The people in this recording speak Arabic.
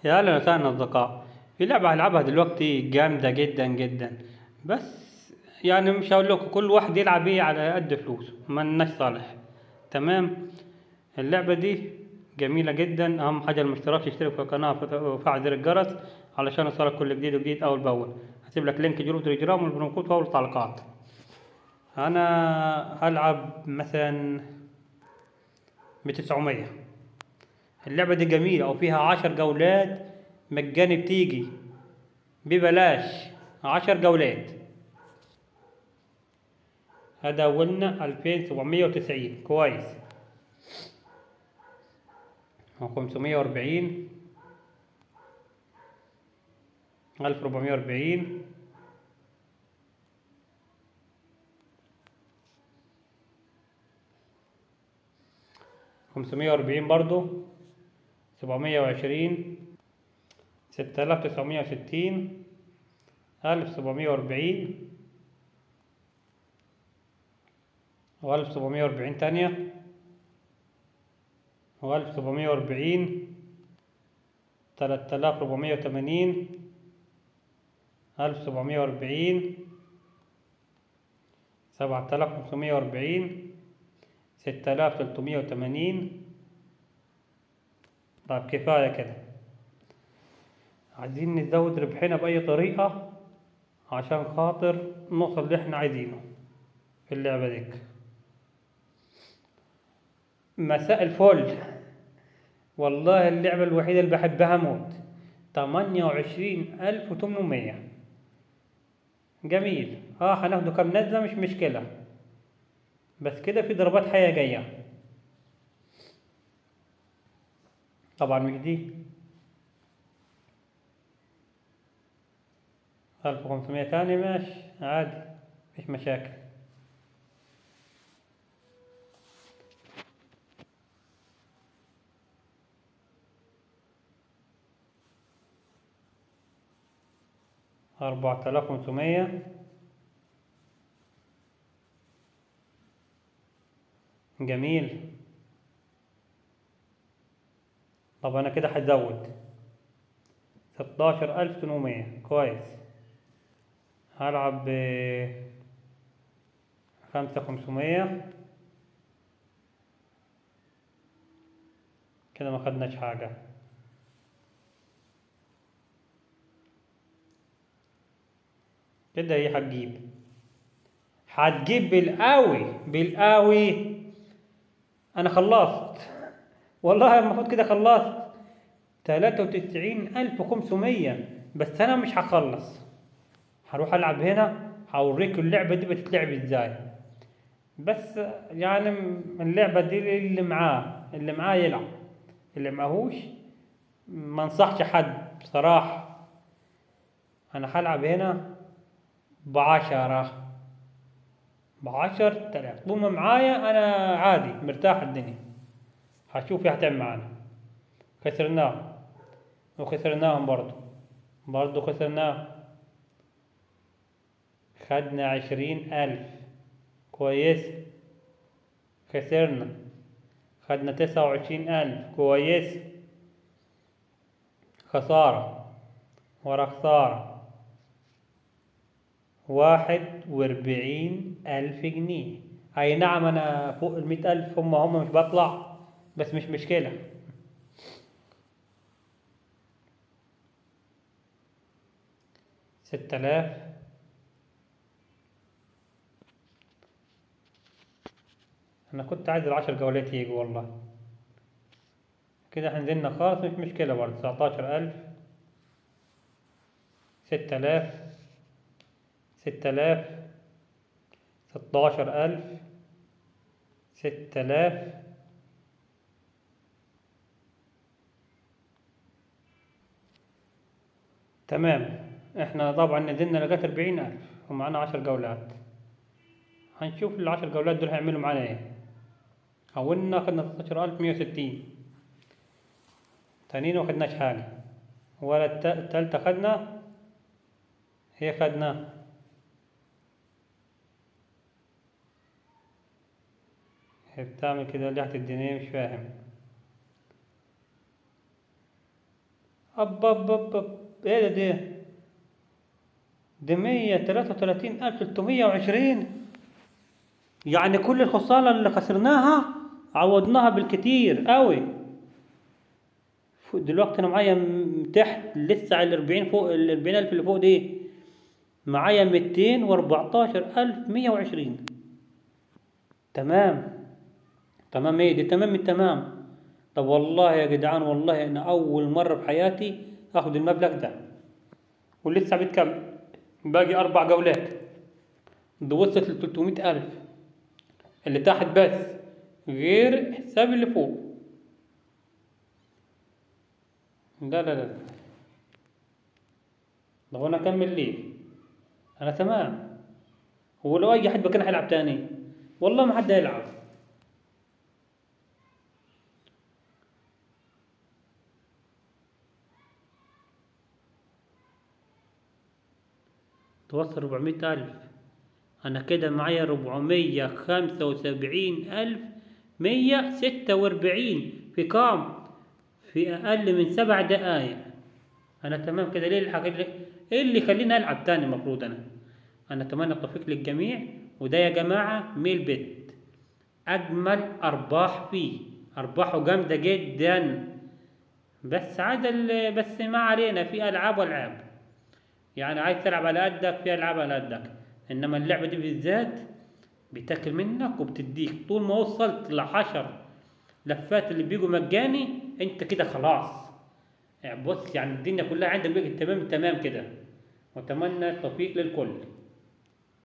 يا أهلا وسهلا أصدقاء. في لعبة هلعبها دلوقتي جامدة جدا جدا. بس يعني مش هقول لكم كل واحد يلعب ايه على قد فلوسه، ملناش صالح. تمام. اللعبة دي جميلة جدا. أهم حاجة المشترك يشترك في القناة وفعل زر الجرس علشان يوصلك كل جديد وجديد أول بأول. هسيب لك لينك جروب تليجرام والبرومكود في أول التعليقات. أنا هلعب مثلا ب900. اللعبة دي جميلة وفيها 10 جولات مجاني، بتيجي ببلاش 10 جولات. هذا أولنا 2790 كويس. 540، 1440، 540 برضو، 720، 6960، 1740 و1740 تانية، و1740، 3480، 1740، 7540، 6380. طيب كفاية كده. عايزين نزود ربحنا بأي طريقة عشان خاطر نوصل اللي احنا عايزينه في اللعبة ديك. مساء الفل. والله اللعبة الوحيدة اللي بحبها موت. 28800. جميل. هناخده كام نزلة مش مشكلة، بس كده في ضربات حية جاية. طبعا مش دي. 1500 تاني ماشي عادي، مفيش مشاكل. ، 4500. جميل. طب أنا كده هزود 16800 كويس. هلعب ب5500. كده ما خدناش حاجة. كده هي هتجيب بالقوي بالقوي. أنا خلصت والله، المفروض كده خلصت. 93500. بس أنا مش هخلص، هروح ألعب هنا هوريك اللعبة دي بتتلعب ازاي. بس يعني اللعبة دي اللي معاه يلعب، اللي معهوش ما انصحش حد بصراحة. أنا هلعب هنا ب10 تلاف. طول ما معايا أنا عادي مرتاح الدنيا. هشوف هتعمل معانا. خسرناه وخسرناهم برضو خسرناه. خدنا 20000 كويس. خسرنا. خدنا 29000 كويس. خسارة ورا خسارة. 41,000 جنيه. أي نعم أنا فوق 100,000، هم مش بطلع، بس مش مشكلة. 6000. أنا كنت عايز ال10 جولات يجوا والله. كده هنزلنا خالص مش مشكلة برضه. 19000، 6000، 6000، 16000، 6000. تمام. احنا طبعا نزلنا لغاية 40000 ومعانا 10 جولات. هنشوف ال10 جولات دول هيعملوا معانا ايه. أولنا خدنا 16160. تانيين مخدناش حاجة. ولا التالتة خدنا. هي خدنا. هي بتعمل كده ليه؟ هتديني مش فاهم. أب ايه ده 133,320. يعني كل الخسارة اللي خسرناها عوضناها بالكتير قوي. دلوقتي انا معايا تحت لسه على الأربعين، فوق الأربعين ألف اللي فوق دي معايا 214,120. تمام. تمام ايه دي؟ تمام التمام. طب والله يا جدعان، والله انا اول مرة بحياتي اخد المبلغ ده، ولسه بيتكمل، باقي 4 جولات. ده وصلت ل 300,000 اللي تحت بس، غير حساب اللي فوق. لا لا لا، طب انا اكمل ليه؟ انا تمام. هو لو اي حد مكان هيلعب تاني والله ما حد هيلعب. توصل 400,000. انا كده معايا 475,146 في كام؟ في اقل من 7 دقايق. انا تمام كده. ليه الحاجة ايه اللي يخليني العب تاني؟ المفروض انا اتمنى التوفيق للجميع. وده يا جماعة ميل بيت، اجمل ارباح فيه، ارباحه جامدة جدا. بس بس ما علينا، في العاب والعاب. يعني عايز تلعب على قدك، في العاب على قدك. انما اللعبة دي بالذات بتاكل منك وبتديك طول ما وصلت ل10 لفات اللي بيجوا مجاني، انت كده خلاص. يعني بص، يعني الدنيا كلها عندك بقت تمام تمام كده. واتمنى التوفيق للكل.